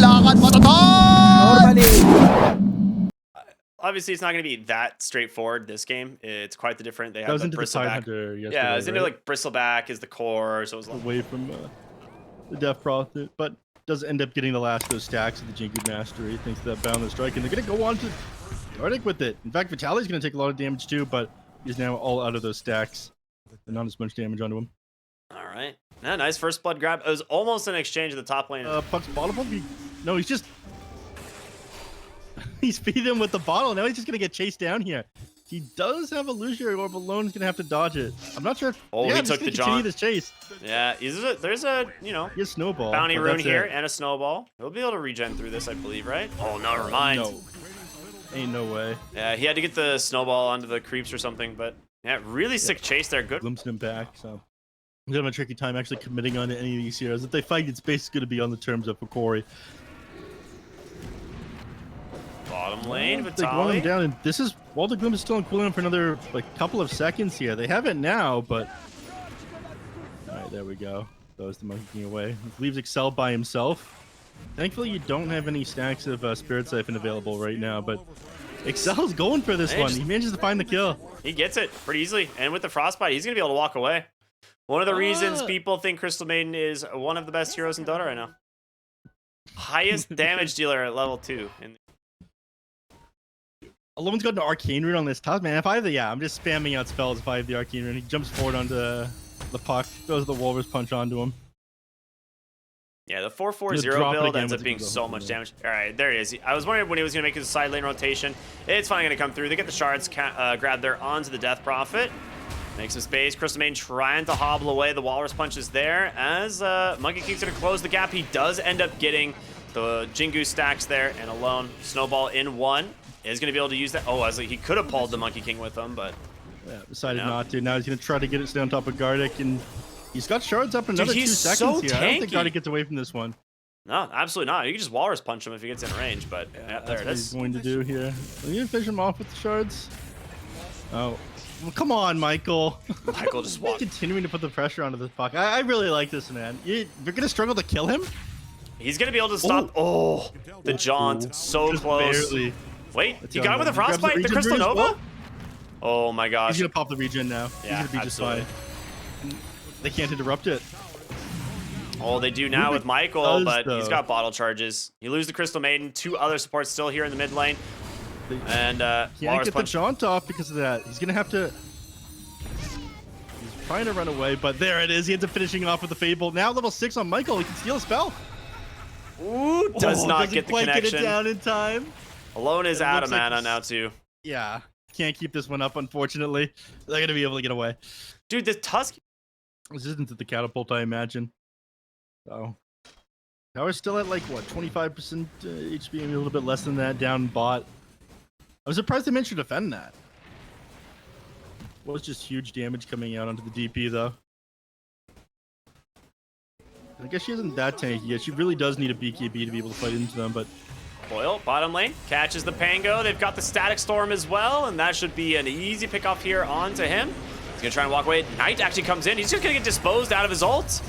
lakad matatag! Normally. Obviously, it's not going to be that straightforward this game. It's quite the different. They have Goes the into the bristleback. Hunter yesterday, Yeah, it's into right? like bristleback is the core, so it was like, Away from the Death Prophet, but does end up getting the last of those stacks of the Jingu Mastery thanks to that Boundless Strike, and they're going to go on to Arctic with it. In fact, Vitali's going to take a lot of damage too, but he's now all out of those stacks. And not as much damage onto him. all right. Yeah, nice first blood grab. It was almost an exchange at the top lane. Puck's bottle pump? No, he's just... he's feeding him with the bottle. Now he's just going to get chased down here. He does have illusionary orb, but Lone's going to have to dodge it. I'm not sure if... Oh, yeah, he I'm just took the gonna continue jaunt. this chase. Yeah, there's a, you know, He has Snowball. bounty but rune that's here it. and a snowball. He'll be able to regen through this, I believe, right? Oh, no, never mind. No. Ain't no way. Yeah, he had to get the snowball onto the creeps or something, but yeah, really sick chase there. Good. Glimpsed him back, so... He's having a tricky time actually committing onto any of these heroes. If they fight, it's basically going to be on the terms of Hokori. Bottom lane, They run him Vitali. down, and this is... Walter Gloom is still in cooldown for another like couple of seconds here. They have it now, but... Alright, there we go. Throws the Monkey King away. Leaves Excel by himself. Thankfully, you don't have any stacks of Spirit Siphon available right now, but... Excel's going for this Hey, one. just- He manages to find the kill. He gets it pretty easily, and with the frostbite, he's gonna be able to walk away. One of the reasons people think Crystal Maiden is one of the best heroes in Dota right now. Highest damage dealer at level 2. Alone's got an Arcane Rune on this top, man. If I have the... Yeah, I'm just spamming out spells if I have the Arcane Rune. He jumps forward onto the puck, throws the Walrus Punch onto him. Yeah, the 4-4-0 drop it build again ends with up being the so double much kill. damage. All right, there he is. I was wondering when he was going to make his side lane rotation. It's finally going to come through. They get the shards, grab there onto the Death Prophet. Make some space. Crystal Maiden trying to hobble away. The Walrus Punch is there as Monkey King's going to close the gap. He does end up getting the Jingu stacks there, and Alone, Snowball in one. Is going to be able to use that. Oh, I was like, he could have pulled the Monkey King with him, but... Yeah, decided Yeah. not to. Now he's going to try to get it down top of Gardic, and he's got shards up in another 2 he's seconds so here. I don't think tanky. Gardic gets away from this one. No, absolutely not. You can just Walrus Punch him if he gets in range, but yeah, there That's it what he's is. going to do here. Are you going to finish him off with the shards? Oh. Well, come on, Michael. Michael just walked. Continuing to put the pressure onto this puck. I really like this, man. You're going to struggle to kill him? He's going to be able to stop... Oh, the jaunt. So Just close. barely. Wait, That's he got him with a he grabs frostbite? The regen Crystal rune as Nova? well? Oh my gosh. He's going to pop the regen now. Yeah, he's going to be just absolutely. fine. They can't interrupt it. Oh, they do now Rubik with Michael, does, but he's though. got bottle charges. You lose the Crystal Maiden. 2 other supports still here in the mid lane. And Can't Walrus get the Punch. jaunt off because of that. He's going to have to... He's trying to run away, but there it is. He ends up finishing off with the Fable. Now level 6 on Michael. He can steal a spell. Ooh, does not doesn't get the quite get it connection. down in time. Alone is It out of looks like mana he's- now too. Yeah, can't keep this one up, unfortunately. They're going to be able to get away. Dude, the Tusk... Resistance at the catapult, I imagine. So, Tower's still at like, what, 25% HP, maybe a little bit less than that, down bot. I was surprised they managed to defend that. Was just huge damage coming out onto the DP, though. I guess she isn't that tanky yet. She really does need a BKB to be able to fight into them, but Boyle, bottom lane, catches the Pango. They've got the Static Storm as well, and that should be an easy pickoff here onto him. He's gonna try and walk away. Knight actually comes in. He's just gonna get disposed out of his ult.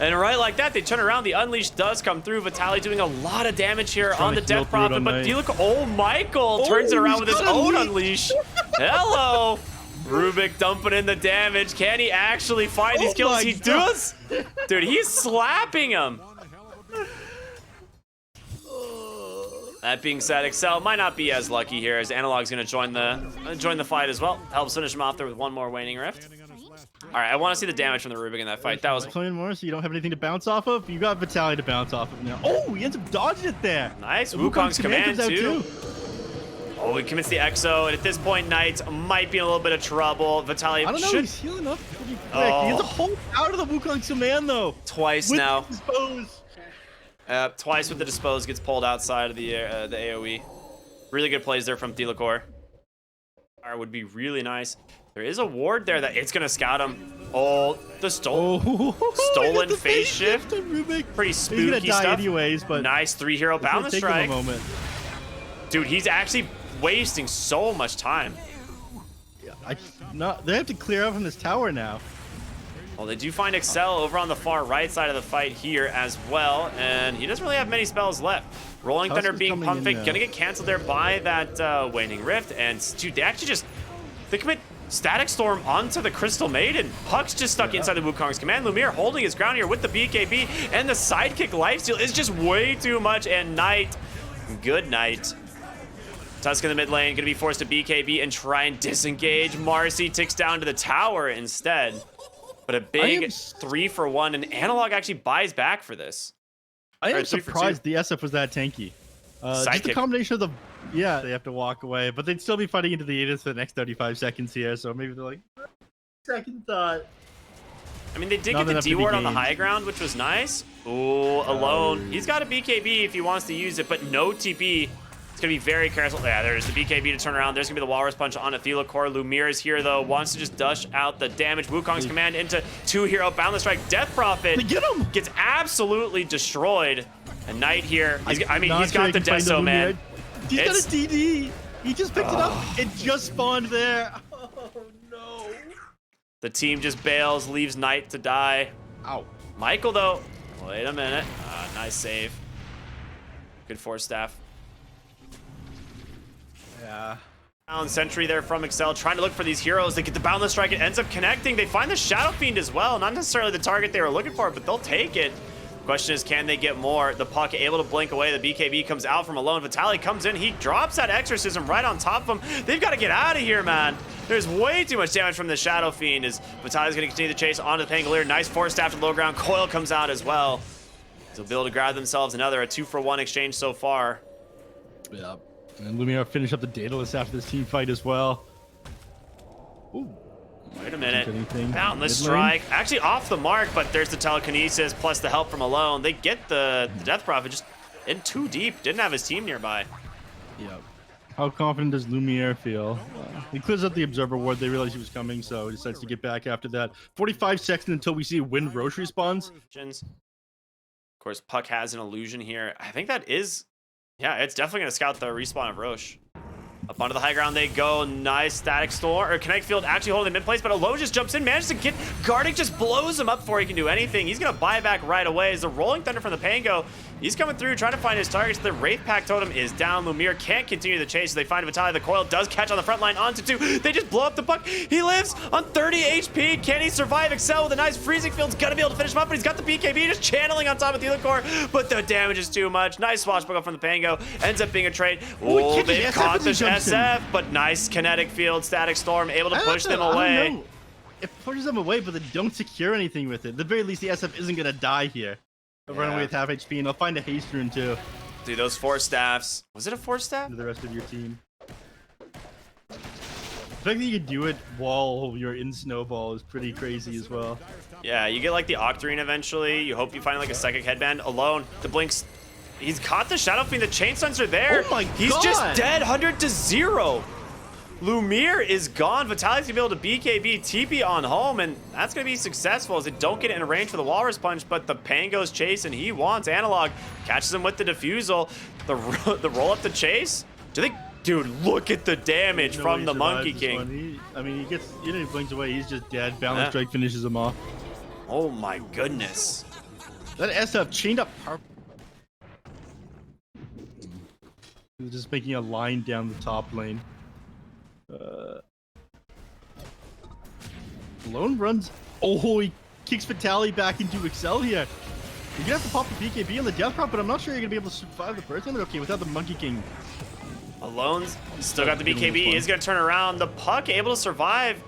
And right like that, they turn around. The Unleash does come through. Vitali doing a lot of damage here Trying on to the heal Death through it Prophet. on But Knight. do you look? Oh, Michael turns it Oh, around with he's his got own Unleash. Unleash. Hello. Rubik dumping in the damage. Can he actually find these Oh kills? my He God. does. Dude, he's slapping him. That being said, Excel might not be as lucky here as Analog's going to join the fight as well. Helps finish him off there with one more Waning Rift. All right, I want to see the damage from the Rubik in that fight. That was playing more, so you don't have anything to bounce off of. You got Vitaly to bounce off of now. Oh, he ends up dodging it there. nice. The Wukong's command comes out too. Oh, he commits the Exo, and at this point, Knight might be in a little bit of trouble. Vitali I don't know. should He's healing up pretty quick. Oh. He has a whole out of the Wukong's command though. twice With now. his bows. Twice with the Dispose, gets pulled outside of the AoE. Really good plays there from Delacor. Would be really nice. There is a ward there that it's gonna scout him. Oh, the stolen Look at the phase shift. on Rubik. Pretty He's gonna spooky die stuff. anyways, but Nice 3-hero it's gonna boundless take him strike. a moment. Dude, he's actually wasting so much time. They have to clear out from this tower now. Well, they do find Excel over on the far right side of the fight here as well, and he doesn't really have many spells left. Rolling Thunder being pump fake, gonna get canceled there by that Waning Rift, and dude, they actually just, they commit Static Storm onto the Crystal Maiden. Puck's just stuck inside the Wukong's command. Lumiere holding his ground here with the BKB, and the sidekick lifesteal is just way too much, and Knight, good night. Tusk in the mid lane, gonna be forced to BKB and try and disengage. Marcy ticks down to the tower instead. But a big 3-for-1, and Analog actually buys back for this. I am surprised the SF was that tanky. Just the combination of the, yeah, they have to walk away, but they'd still be fighting into the Aegis for the next 35 seconds here, so maybe they're like, second thought. I mean, they did get the D-ward on the high ground, which was nice. Ooh, alone. He's got a BKB if he wants to use it, but no TP. It's going to be very careful. Yeah, there's the BKB to turn around. There's going to be the Walrus Punch on Athilacor. Lumiere is here, though. Wants to just dush out the damage. Wukong's command into 2-hero Boundless Strike. Death Prophet they get him. Gets absolutely destroyed. And Knight here. He's got the Deso, man. He's got a DD. He just picked it up. It just spawned there. Oh, no. The team just bails, leaves Knight to die. Ow. Michael, though. Wait a minute. Nice save. Good force staff. Yeah. Down sentry there from Excel, trying to look for these heroes. They get the Boundless Strike. It ends up connecting. They find the Shadow Fiend as well. Not necessarily the target they were looking for, but they'll take it. Question is, can they get more? The Puck able to blink away. The BKB comes out from alone. Vitaly comes in. He drops that Exorcism right on top of him. They've got to get out of here, man. There's way too much damage from the Shadow Fiend as Vitaly's going to continue the chase onto the Pangolier. Nice force staff to the low ground. Coil comes out as well. They'll be able to grab themselves another, a 2-for-1 exchange so far. Yeah. And Lumiere finish up the Daedalus after this team fight as well. Ooh. Wait a minute. Boundless Strike. Actually off the mark, but there's the telekinesis plus the help from alone. They get the Death Prophet just in too deep. Didn't have his team nearby. Yep. How confident does Lumiere feel? He clears out the Observer Ward. They realize he was coming, so he decides to get back after that. 45 seconds until we see when Roche respawns. Of course, Puck has an illusion here. I think that is... Yeah, it's definitely going to scout the respawn of Roche. Up onto the high ground they go. Nice Static Storm, or Kinetic Field actually holding the mid place, but Alone just jumps in, manages to get Gardic, just blows him up before he can do anything. He's going to buy back right away as the Rolling Thunder from the Pango. He's coming through, trying to find his targets. The Wraith Pack Totem is down. Lumiere can't continue the chase, so they find Vitaly. The Coil does catch on the front line onto 2. They just blow up the Puck. He lives on 30 HP. Can he survive? Excel with a nice Freezing Field's going to be able to finish him up, but he's got the BKB just channeling on top of Athilacor, but the damage is too much. Nice swashbuckle from the Pango. Ends up being a trade. Oh, they've caught the SF, but nice Kinetic Field, Static Storm, able to push them away. It pushes them away, but they don't secure anything with it. At the very least, the SF isn't going to die here. They'll run away with half HP, and they'll find a haste rune too. Dude, those force staffs. Was it a force staff? To the rest of your team. The fact that you can do it while you're in Snowball is pretty crazy as well. Yeah, you get like the Octarine eventually. You hope you find like a Psychic Headband. Alone, the Blinks. He's caught the Shadow Fiend. The Chain Stunts are there. Oh my God. He's just dead, 100-0. Lumiere is gone. Vitaly's gonna be able to BKB TP on home, and that's gonna be successful as they don't get in range for the Walrus Punch, but the Pango's chase, and he wants Analog. Catches him with the Diffusal. The roll up the chase. Dude, look at the damage from the Monkey King. He gets, even if he blinks away, he's just dead. Balance Strike finishes him off. Oh my goodness. That SF chained up. He's just making a line down the top lane. Lone runs. Oh, he kicks Vitaly back into Excel here. You're gonna have to pop the BKB on the Death Prop, but I'm not sure you're gonna be able to survive the first time. But okay, without the Monkey King. Alone's still got the BKB. He's gonna turn around. The Puck able to survive.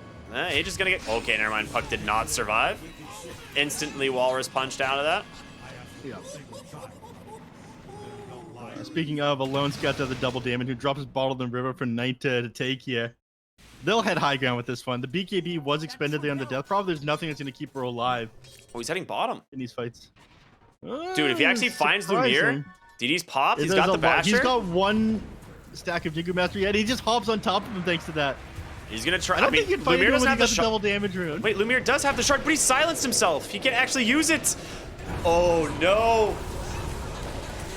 He's just gonna get. Okay, never mind. Puck did not survive. Instantly, Walrus punched out of that. Yeah. Speaking of, Alone's got the double damage, who drops his bottle in the river for Knight to take here. They'll head high ground with this one. The BKB was expended there on the Death Prop. There's nothing that's going to keep her alive. Oh, he's heading bottom. In these fights. Dude, if he actually finds Lumiere, DD's popped. He's got the Basher. He's got one stack of Jingu Mastery yet. He just hops on top of him thanks to that. He's going to try. I don't think he can fight Lumiere doesn't have the double damage rune. Wait, Lumiere does have the shard, but he silenced himself. He can't actually use it. Oh, no.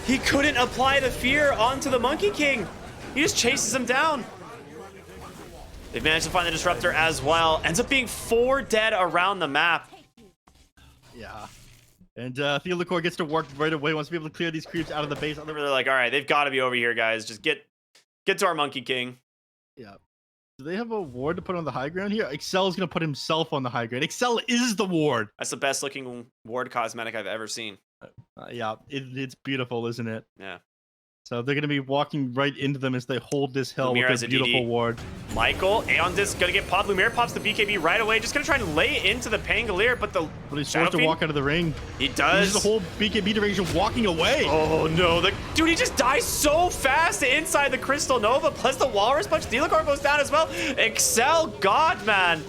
He couldn't apply the fear onto the Monkey King. He just chases him down. They've managed to find the Disruptor as well. Ends up being 4 dead around the map. Yeah. And Theodore gets to work right away. Wants to be able to clear these creeps out of the base. They're like, all right, they've got to be over here, guys. Just get to our Monkey King. Yeah. Do they have a ward to put on the high ground here? Excel's going to put himself on the high ground. Excel is the ward. That's the best looking ward cosmetic I've ever seen. Yeah, it's beautiful, isn't it? Yeah. So they're going to be walking right into them as they hold this hill Lumiere with has a a beautiful DD. ward. Michael, Aeon Disc gonna get popped. Lumiere pops the BKB right away. Just gonna try and lay into the Pangolier, but he's forced to walk out of the ring. He does. He's the whole BKB duration walking away. Oh no, dude, he just dies so fast inside the Crystal Nova, plus the Walrus Punch. Delacor goes down as well. Excel, God, man.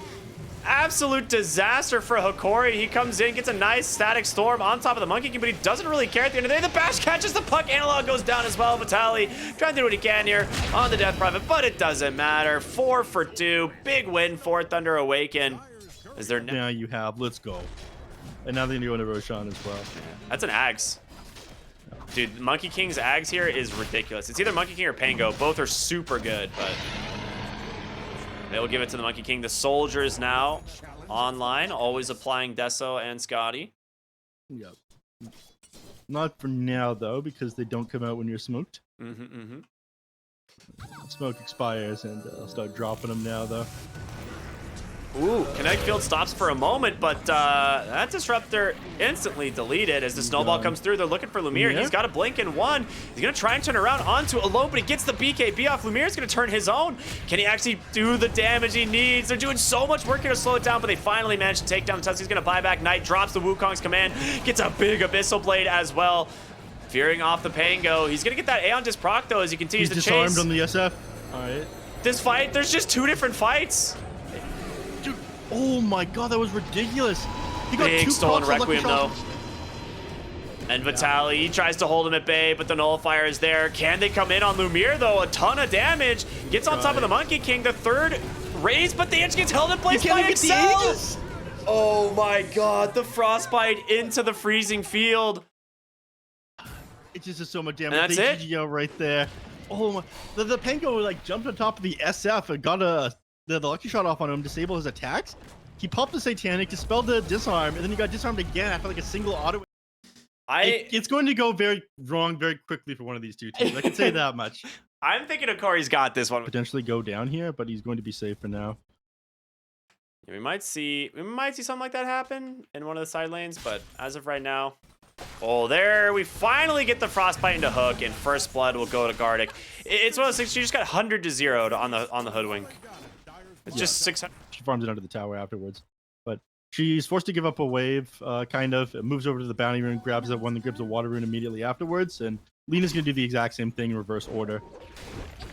Absolute disaster for Hokori. He comes in, gets a nice static storm on top of the Monkey King, but he doesn't really care at the end of the day. The bash catches the puck. Analog goes down as well. Vitali trying to do what he can here on the Death Prophet, but it doesn't matter. 4 for 2. Big win for Thunder Awaken. Is there now you have, let's go. And now they're going to go into Roshan as well. That's an Ags. Dude, Monkey King's Ags here is ridiculous. It's either Monkey King or Pango. Both are super good, but they'll give it to the Monkey King. The soldiers now online, always applying Deso and Scotty. Yep. Not for now, though, because they don't come out when you're smoked. Smoke expires, and I'll start dropping them now, though. Ooh, Kinetic Field stops for a moment, but that Disruptor instantly deleted as the snowball comes through. They're looking for Lumiere. He's got a blink in one. He's going to try and turn around onto Alone, but he gets the BKB off. Lumiere's going to turn his own. Can he actually do the damage he needs? They're doing so much work here to slow it down, but they finally managed to take down the Tusk. He's going to buy back Knight, drops the Wukong's command, gets a big Abyssal Blade as well. Fearing off the Pango. He's going to get that Aeon Disc proc, though, as he continues to chase. He's disarmed on the SF. All right. This fight, there's just 2 different fights. Dude, oh my god, that was ridiculous. He got Big 2 stolen procs on Lucky Requiem, though. Shots. And Vitali, he tries to hold him at bay, but the Nullifier is there. Can they come in on Lumiere, though? A ton of damage. Gets on top of the Monkey King. The third raise, but the edge gets held in place by Excel. Oh my god, the Frostbite into the freezing field. It just does so much damage. And that's it. GGO right there. Oh my. The Pango like jumped on top of the SF and got the lucky shot off on him, disable his attacks. He popped the Satanic, dispelled the disarm, and then he got disarmed again after like a single auto. It's going to go very wrong very quickly for one of these two teams. I can say that much. I'm thinking Hokori's got this one. Potentially go down here, but he's going to be safe for now. Yeah, we might see something like that happen in one of the side lanes, but as of right now, oh, there we finally get the Frostbite into Hook, and First Blood will go to Gardic. It's one of those things. She just got 100 to 0 on the Hoodwink. It's just 600. She farms it under the tower afterwards, but she's forced to give up a wave. Kind of it moves over to the bounty rune, grabs that one, that grabs a water rune immediately afterwards, and Lena's gonna do the exact same thing in reverse order.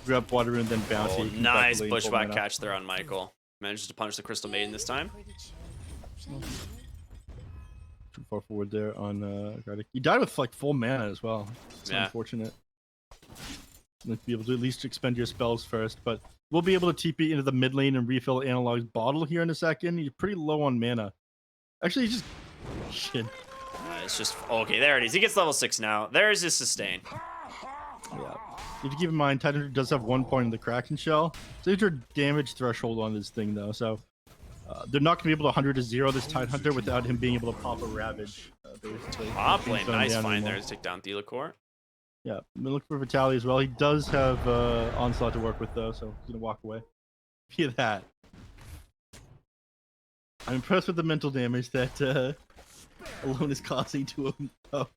Grab water rune, then bounty. Oh, nice bushwhack catch there on Michael. Manages to punish the Crystal Maiden this time. Too far forward there on Gardic. He died with like full mana as well. It's unfortunate. Like, be able to at least expend your spells first, but we'll be able to TP into the mid lane and refill Analog's bottle here in a second. He's pretty low on mana. Actually, he just shit. It's just okay. There it is. He gets level 6 now. There's his sustain. Yeah. You have to keep in mind, Titan does have 1 point in the Kraken Shell. So there's a damage threshold on this thing, though. So they're not going to be able to 100 to 0 this Tidehunter without him being able to pop a Ravage. Top lane. Nice find there to take down Delacor. Yeah, I'm looking for Vitali as well. He does have Onslaught to work with, though, so he's going to walk away. Hear that. I'm impressed with the mental damage that Alone is causing to him, though.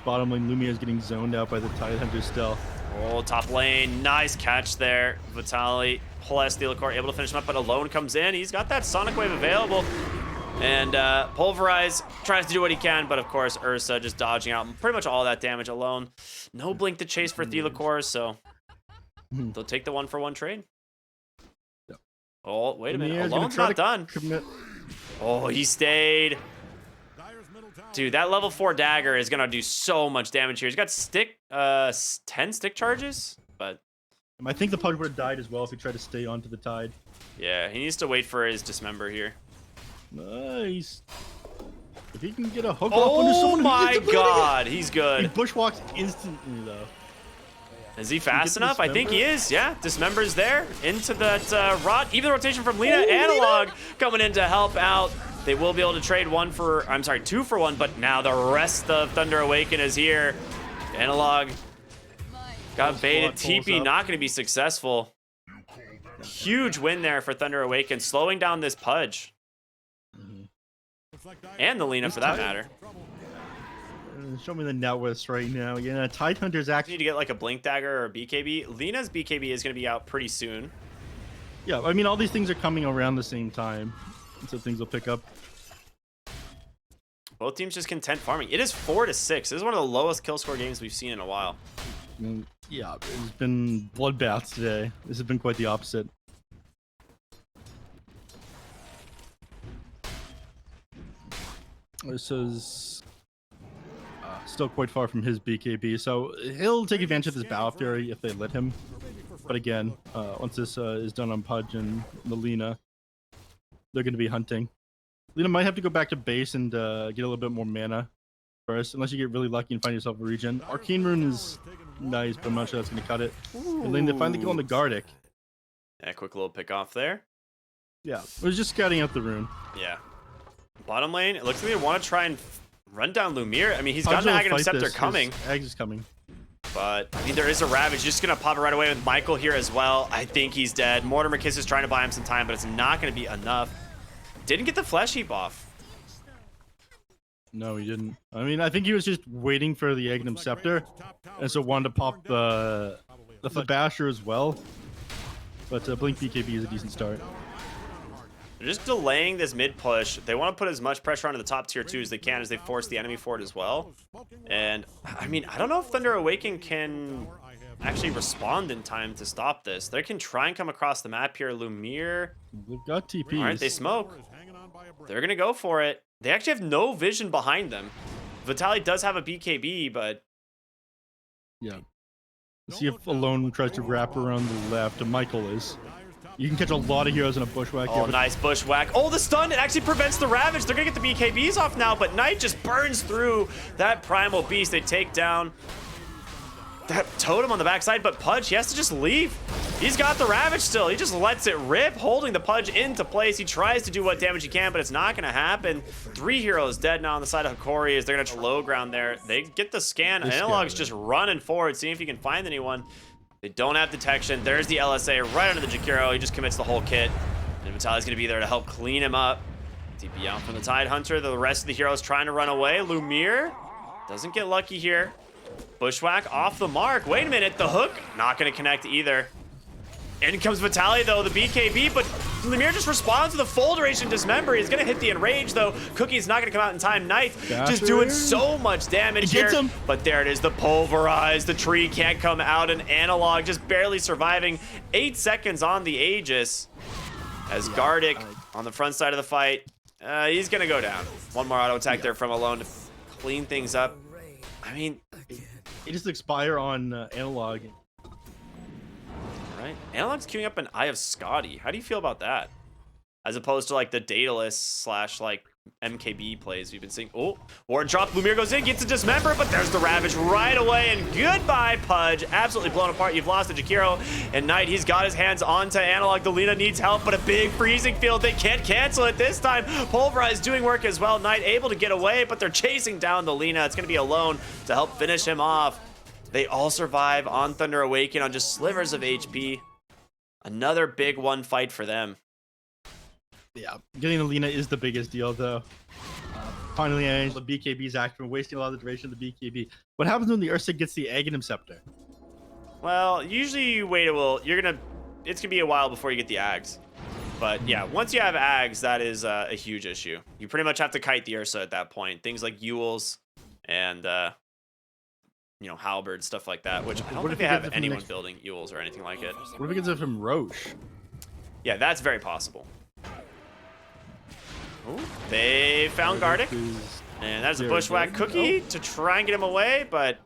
Bottom lane, Lumia is getting zoned out by the Tidehunter still. Oh, top lane. Nice catch there. Vitali plus Delacor able to finish him up, but Alone comes in. He's got that Sonic Wave available. And Pulverize tries to do what he can, but of course Ursa just dodging out pretty much all that damage Alone. No blink to chase for Delacor, so they'll take the 1-for-1 trade. Yep. Oh, wait a minute. Alone's not done. Oh, he stayed. Dude, that level 4 dagger is gonna do so much damage here. He's got 10 stick charges, but I think the Pug would have died as well if he tried to stay onto the Tide. yeah, he needs to wait for his Dismember here. Nice. If he can get a hook off under someone, oh my god, he's good. He bushwalks instantly though. Is he fast enough? I think he is. Yeah, Dismember's there into that rot. Even the rotation from Lina. Analog coming in to help out. They will be able to trade 2 for 1, but now the rest of Thunder Awaken is here. Analog got baited. TP not going to be successful. Huge win there for Thunder Awaken, slowing down this Pudge. And the Lina for that matter. Show me the net worth right now. Yeah, Tidehunter's actually Need to get like a Blink Dagger or a BKB. Lina's BKB is going to be out pretty soon. Yeah, I mean, all these things are coming around the same time, so things will pick up. Both teams just content farming. It is 4-6. This is one of the lowest kill score games we've seen in a while. Yeah, it's been bloodbaths today. This has been quite the opposite. This is still quite far from his BKB, so he'll take advantage of this Battle Fury if they let him. But again, once this is done on Pudge and Melina, they're going to be hunting. Lina might have to go back to base and get a little bit more mana first, unless you get really lucky and find yourself a regen. Arcane Rune is nice, but I'm not sure that's going to cut it. And then they finally go on the Gardic. Yeah, quick little pick off there. Yeah, it was just scouting out the rune. Yeah. Bottom lane, it looks like they want to try and run down Lumiere. I mean, he's got an Aghanim Scepter coming. Ags is coming. But, I mean, there is a Ravage. Just going to pop it right away with Michael here as well. I think he's dead. Mortimer Kiss is trying to buy him some time, but it's not going to be enough. Didn't get the Flesh Heap off. No, he didn't. I mean, I think he was just waiting for the Aghanim Scepter, and so wanted to pop the Basher as well. But Blink BKB is a decent start. They're just delaying this mid push. They want to put as much pressure onto the top tier 2 as they can as they force the enemy forward as well. And, I mean, I don't know if Thunder Awaken can actually respond in time to stop this. They can try and come across the map here. Lumiere. They've got TPs. All right, they smoke. They're going to go for it. They actually have no vision behind them. Vitali does have a BKB, but... Yeah. Let's see if Alone tries to wrap around the left. Michael is. You can catch a lot of heroes in a bushwhack. Oh, nice bushwhack. Oh, the stun, it actually prevents the Ravage. They're going to get the BKBs off now, but Knight just burns through that Primal Beast. They take down that Totem on the backside, but Pudge, he has to just leave. He's got the Ravage still. He just lets it rip, holding the Pudge into place. He tries to do what damage he can, but it's not going to happen. 3 heroes dead now on the side of Hokori as they're going to low ground there. They get the scan. Analog's just running forward, seeing if he can find anyone. They don't have detection. There's the LSA right under the Jakiro. He just commits the whole kit. And Vitali's going to be there to help clean him up. TP out from the Tidehunter. The rest of the heroes trying to run away. Lumiere doesn't get lucky here. Bushwhack off the mark. Wait a minute. The hook not going to connect either. In comes Vitali, though, the BKB, but Lumiere just responds to the full duration dismember. He's going to hit the enrage, though. Cookie's not going to come out in time. Knight just doing so much damage here. But there it is, the pulverize. The tree can't come out, and Analog just barely surviving. 8 seconds on the Aegis as Gardic on the front side of the fight. He's going to go down. One more auto attack there from Alone to clean things up. I mean, it just expire on Analog. Right. Analog's queuing up an Eye of Scotty. How do you feel about that? As opposed to like the Daedalus / like MKB plays we've been seeing. Oh, Ward drop. Lumiere goes in, gets a dismember, but there's the Ravage right away. And goodbye, Pudge. Absolutely blown apart. You've lost the Jakiro. And Knight, he's got his hands onto Analog. The Lina needs help, but a big freezing field. They can't cancel it this time. Pulverize doing work as well. Knight able to get away, but they're chasing down the Lina. It's going to be Alone to help finish him off. They all survive on Thunder Awaken on just slivers of HP. Another big one fight for them. Yeah, getting the Lina is the biggest deal, though. Finally, the BKB's active, wasting a lot of the duration of the BKB. What happens when the Ursa gets the Aghanim Scepter? Well, usually you wait it's gonna be a while before you get the Ags. But yeah, once you have Ags, that is a huge issue. You pretty much have to kite the Ursa at that point. Things like Ewel's and you know, Halberd, stuff like that, which I don't think they have anyone building Ewel's or anything like it. What if it gets it from Roche? Yeah, that's very possible. Ooh, they found Gardic, and that's a bushwhack cookie to try and get him away, but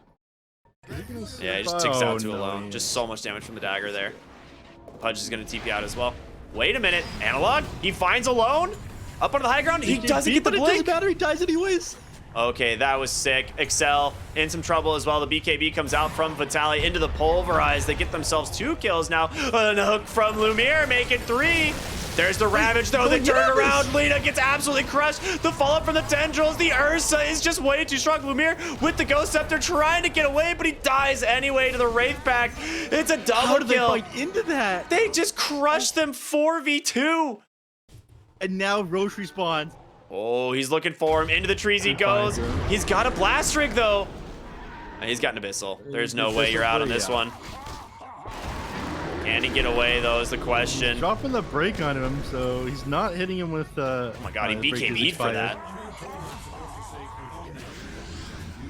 yeah, he just ticks out to Alone. Just so much damage from the dagger there. Pudge is going to TP out as well. Wait a minute, Analog, he finds Alone up onto the high ground. He doesn't get the blink. It doesn't matter, he dies anyways. Okay, that was sick. Excel in some trouble as well. The BKB comes out from Vitaly into the Pulverize. They get themselves 2 kills now. And a hook from Lumiere, make it 3. There's the Ravage, though. They turn around. Lina gets absolutely crushed. The follow-up from the Tendrils. The Ursa is just way too strong. Lumiere with the Ghost Scepter trying to get away, but he dies anyway to the Wraith Pack. It's a double How did they kill. fight into that? They just crushed them 4v2. And now Roche respawns. Oh, he's looking for him. Into the trees he goes. He's got a Blast Rig, though. And he's got an Abyssal. There's no way you're out on this one. Can he get away, though, is the question. Dropping the break on him, so he's not hitting him with... oh my god, he BKB'd for that.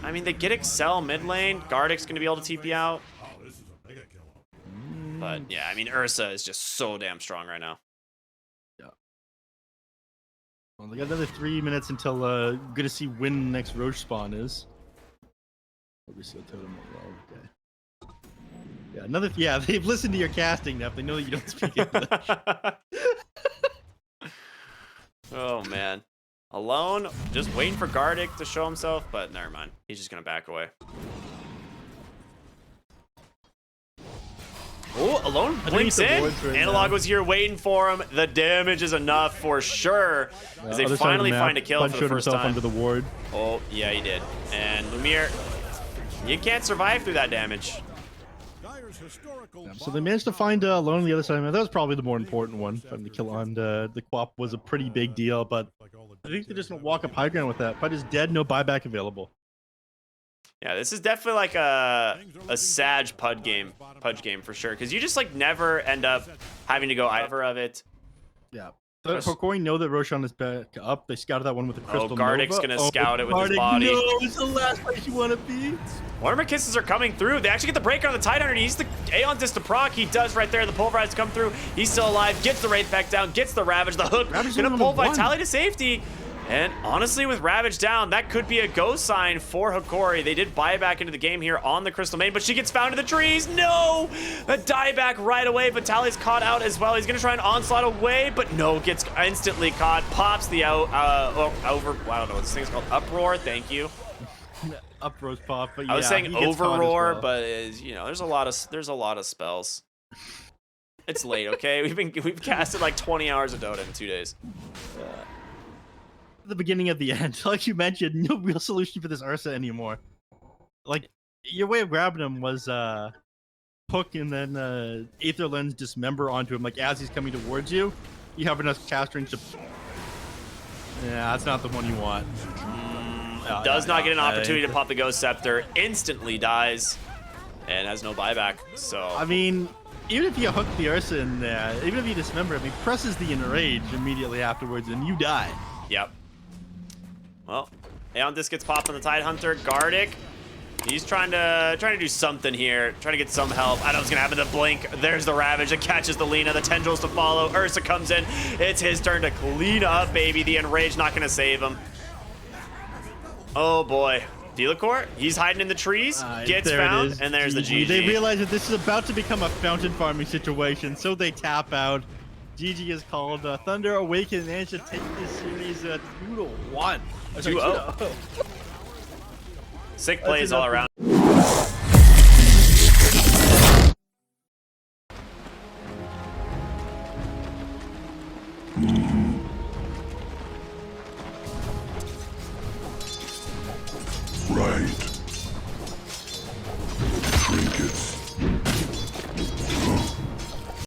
I mean, they get Excel mid lane. Gardick's going to be able to TP out. But, yeah, I mean, Ursa is just so damn strong right now. Yeah. Well, they got another 3 minutes until gonna see when next Roche spawn is. Okay. Yeah, another. Yeah, they've listened to your casting, Neph. They know that you don't speak English. Oh man, Alone, just waiting for Gardick to show himself, but never mind. He's just gonna back away. Oh, Alone blinks in. Right Analog was here waiting for him. The damage is enough for sure, as they finally find a kill for the first time. Under the ward. Oh yeah, he did. And Lumiere, you can't survive through that damage. Yeah, so they managed to find Alone on the other side. That was probably the more important one. Finding the kill on the Quap was a pretty big deal, but I think they're just gonna walk up high ground with that. Fight is dead, no buyback available. Yeah, this is definitely like a Sag pudge game for sure, because you just like never end up having to go either of it. Yeah. So Hokori know that Roshan is back up. They scouted that one with the Crystal Nova. Gardick's gonna scout it with his body. No, it's the last place you want to be. Warmer Kisses are coming through. They actually get the break on the Tidehunter. He's the Aeon Disc to proc. He does right there. The Pulverize come through. He's still alive. Gets the Wraith Pack down. Gets the Ravage. The hook. Gonna pull Vitaly to safety. And honestly, with Ravage down, that could be a go sign for Hokori. They did buy back into the game here on the Crystal Main, but she gets found in the trees. No! A dieback right away. Vitaly's caught out as well. He's going to try and onslaught away, but no, gets instantly caught. Pops the over, I don't know what this thing's called. Uproar, thank you. Uproar's pop, but yeah, I was saying overroar, well. but you know, there's a lot of spells. It's late, okay? We've casted like 20 hours of Dota in 2 days. The beginning of the end. Like you mentioned, no real solution for this Ursa anymore. Like, your way of grabbing him was hook and then Aether Lens dismember onto him. Like, as he's coming towards you, you have enough cast range to... Yeah, that's not the one you want. Does not get an opportunity to pop the Ghost Scepter. Instantly dies. And has no buyback, so... I mean, even if you hook the Ursa in there, even if you dismember him, he presses the Enrage immediately afterwards and you die. Yep. Well, Aeon Disc gets popped on the Tidehunter. Gardick, he's trying to do something here, trying to get some help. I know what's gonna happen. The blink. There's the Ravage. It catches the Lina. The Tendrils to follow. Ursa comes in. It's his turn to clean up, baby. The Enrage not gonna save him. Oh boy. Delacourt, he's hiding in the trees, gets found, and there's the GG. They realize that this is about to become a fountain farming situation, so they tap out. GG is called. Thunder, Awaken, and should take this series 2-1. 2-0. Sick plays all around.